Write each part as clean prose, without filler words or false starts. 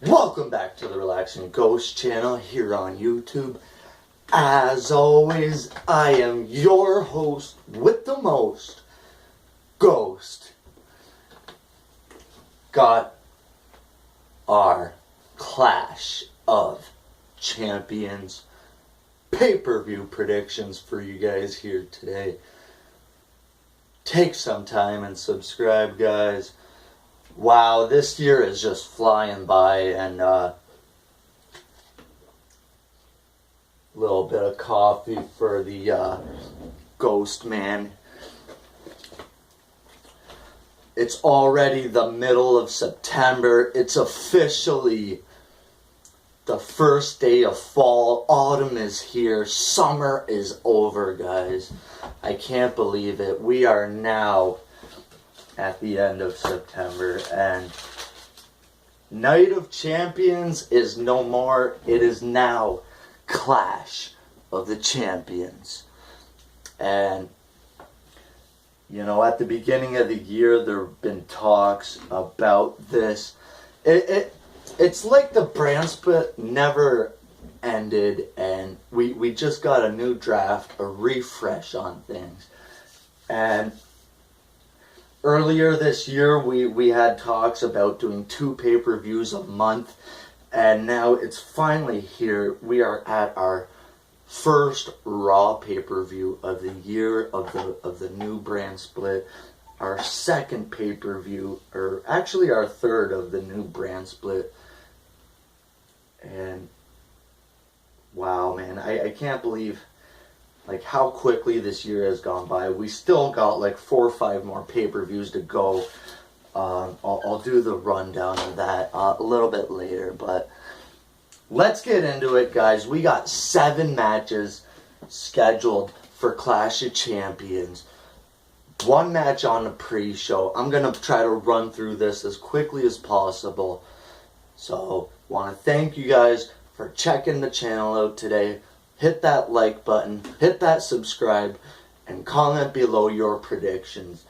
Welcome back to the Relaxing Ghost channel here on YouTube. As always, I am your host with the most, Ghost. Got our Clash of Champions pay-per-view predictions for you guys here today. Take some time and subscribe, guys. Wow, this year is just flying by, and little bit of coffee for the Ghost man. It's already the middle of September. It's officially the first day of fall. Autumn is here. Summer is over, guys. I can't believe it. We are now at the end of September, and Night of Champions is no more. It is now Clash of the Champions. And you know, at the beginning of the year, there have been talks about this. It's like the brand split never ended, and we just got a new draft, a refresh on things. And earlier this year, we had talks about doing 2 pay-per-views a month, and now it's finally here. We are at our first Raw pay-per-view of the year of the new brand split, our second pay-per-view, or actually our third of the new brand split. And wow, man, I can't believe like how quickly this year has gone by. We still got like 4 or 5 more pay-per-views to go. I'll do the rundown of that a little bit later, but let's get into it, guys. We got 7 matches scheduled for Clash of Champions. 1 match on the pre-show. I'm going to try to run through this as quickly as possible. So, want to thank you guys for checking the channel out today. Hit that like button, hit that subscribe, and comment below your predictions.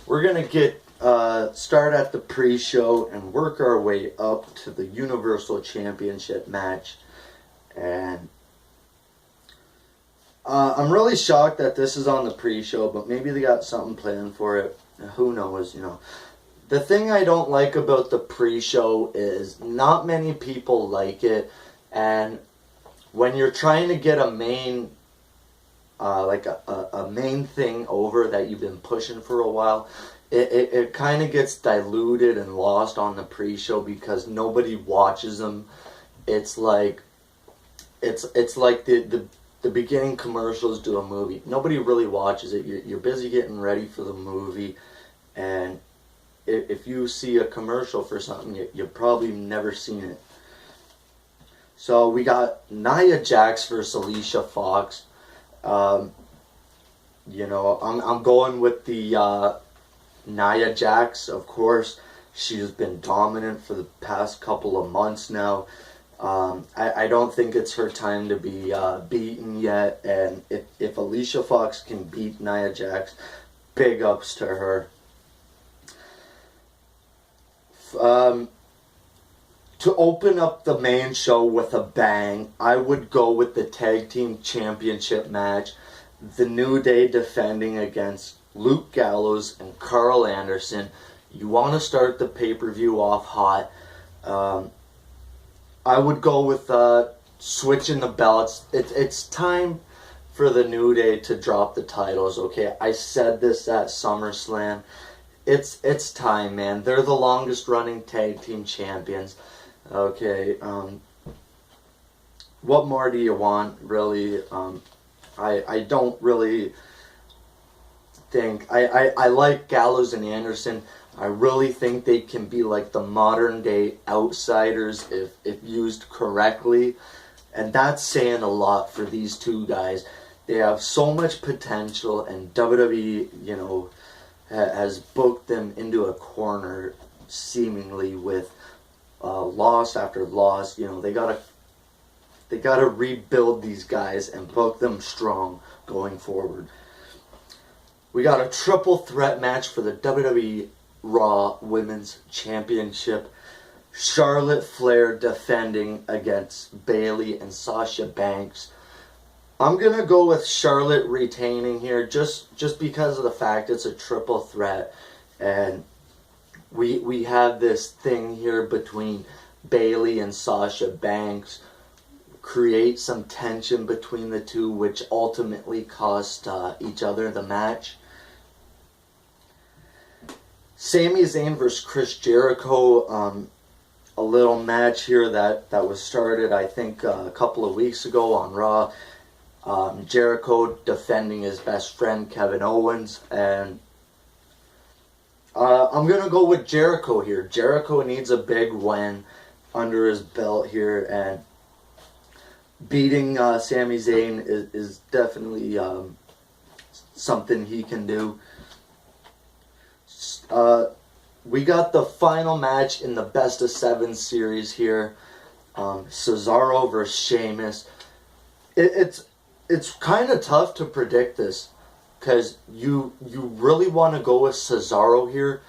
We're going to start at the pre-show and work our way up to the Universal Championship match. And I'm really shocked that this is on the pre-show, but maybe they got something planned for it. Who knows, you know. The thing I don't like about the pre-show is not many people like it, and when you're trying to get a main a main thing over that you've been pushing for a while, it kind of gets diluted and lost on the pre-show because nobody watches them. It's like the beginning commercials to a movie. Nobody really watches it. You're busy getting ready for the movie, and if you see a commercial for something, you've probably never seen it. So we got Nia Jax versus Alicia Fox. You know, I'm going with the Nia Jax, of course. She's been dominant for the past couple of months now. I don't think it's her time to be beaten yet. And if Alicia Fox can beat Nia Jax, big ups to her. To open up the main show with a bang, I would go with the Tag Team Championship match. The New Day defending against Luke Gallows and Carl Anderson. You want to start the pay-per-view off hot. I would go with switching the belts. It's time for the New Day to drop the titles, okay? I said this at SummerSlam. It's time, man. They're the longest running tag team champions. Okay, what more do you want, really? I don't really think... I like Gallows and Anderson. I really think they can be like the modern day outsiders if used correctly. And that's saying a lot for these 2 guys. They have so much potential, and WWE, you know, has booked them into a corner seemingly with loss after loss. You know, they gotta rebuild these guys and book them strong going forward. We got a triple threat match for the WWE Raw Women's Championship. Charlotte Flair defending against Bayley and Sasha Banks. I'm going to go with Charlotte retaining here just because of the fact it's a triple threat. And we have this thing here between Bayley and Sasha Banks. Create some tension between the two, which ultimately cost each other the match. Sami Zayn versus Chris Jericho. A little match here that was started, I think, a couple of weeks ago on Raw. Jericho defending his best friend Kevin Owens, and I'm gonna go with Jericho here. Jericho needs a big win under his belt here, and beating Sami Zayn is definitely something he can do. We got the final match in the best of 7 series here. Cesaro versus Sheamus. It's kind of tough to predict this, because you really want to go with Cesaro here,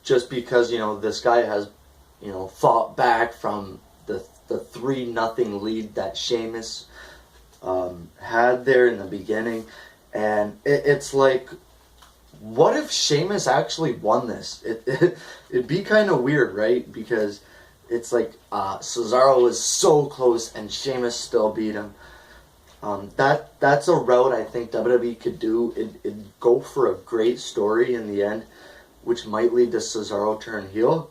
just because, you know, this guy has, you know, fought back from the 3-0 lead that Sheamus had there in the beginning. And it's like, what if Sheamus actually won this? It'd be kind of weird, right? Because it's like Cesaro was so close and Sheamus still beat him. That's a route I think WWE could do. It'd go for a great story in the end, which might lead to Cesaro turn heel.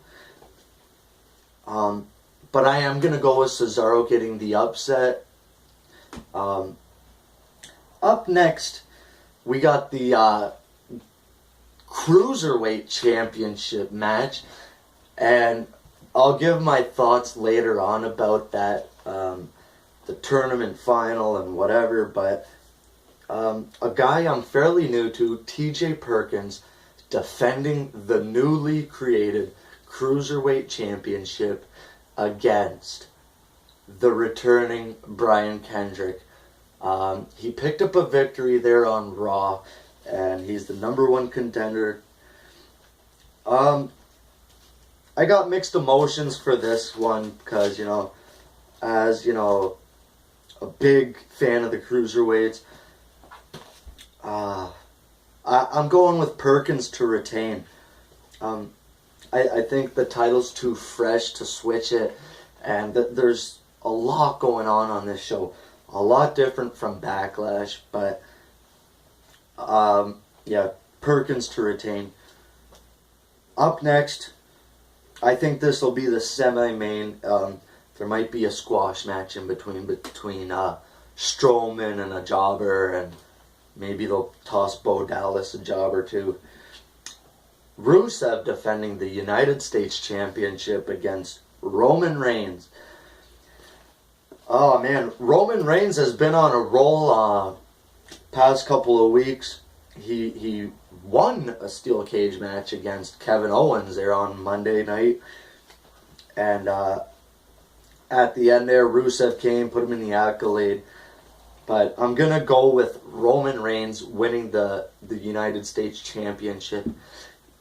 But I am going to go with Cesaro getting the upset. Up next, we got the Cruiserweight Championship match. And I'll give my thoughts later on about that, the tournament final and whatever. But a guy I'm fairly new to, TJ Perkins, defending the newly created Cruiserweight Championship against the returning Brian Kendrick. He picked up a victory there on Raw, and he's the #1 contender. I got mixed emotions for this one because, you know, as, you know, a big fan of the Cruiserweights, I'm going with Perkins to retain. I think the title's too fresh to switch it, and there's a lot going on this show. A lot different from Backlash, but yeah, Perkins to retain. Up next, I think this will be the semi-main. There might be a squash match in between Strowman and a jobber, and maybe they'll toss Bo Dallas a job or two. Rusev defending the United States Championship against Roman Reigns. Oh man, Roman Reigns has been on a roll past couple of weeks. He won a steel cage match against Kevin Owens there on Monday night. And at the end there, Rusev came, put him in the accolade. But I'm going to go with Roman Reigns winning the United States Championship.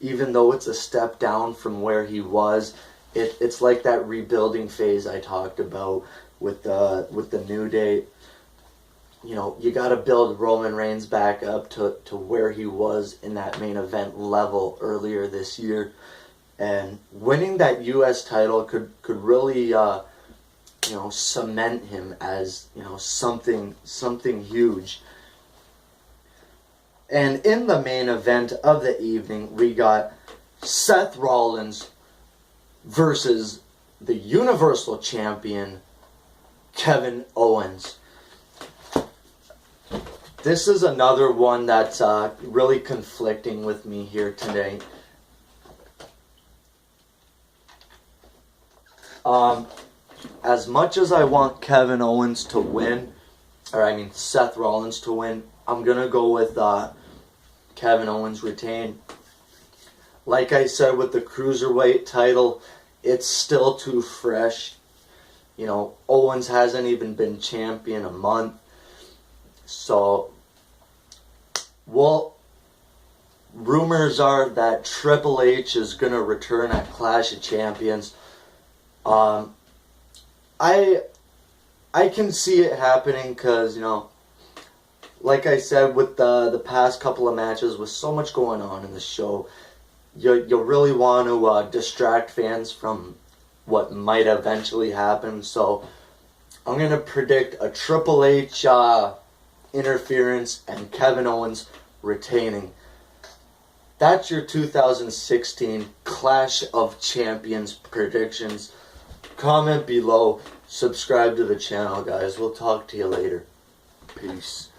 Even though it's a step down from where he was, it's like that rebuilding phase I talked about with the New Day. You know, you got to build Roman Reigns back up to where he was in that main event level earlier this year. And winning that U.S. title could really, you know, cement him as, you know, something huge. And in the main event of the evening, we got Seth Rollins versus the Universal Champion, Kevin Owens. This is another one that's really conflicting with me here today. As much as I want Kevin Owens to win, Seth Rollins to win, I'm going to go with Kevin Owens retain. Like I said with the Cruiserweight title, it's still too fresh. You know, Owens hasn't even been champion a month. So, well, rumors are that Triple H is going to return at Clash of Champions. Um, I can see it happening because, you know, like I said, with the past couple of matches, with so much going on in the show, you really want to distract fans from what might eventually happen. So I'm going to predict a Triple H interference and Kevin Owens retaining. That's your 2016 Clash of Champions predictions. Comment below. Subscribe to the channel, guys. We'll talk to you later. Peace.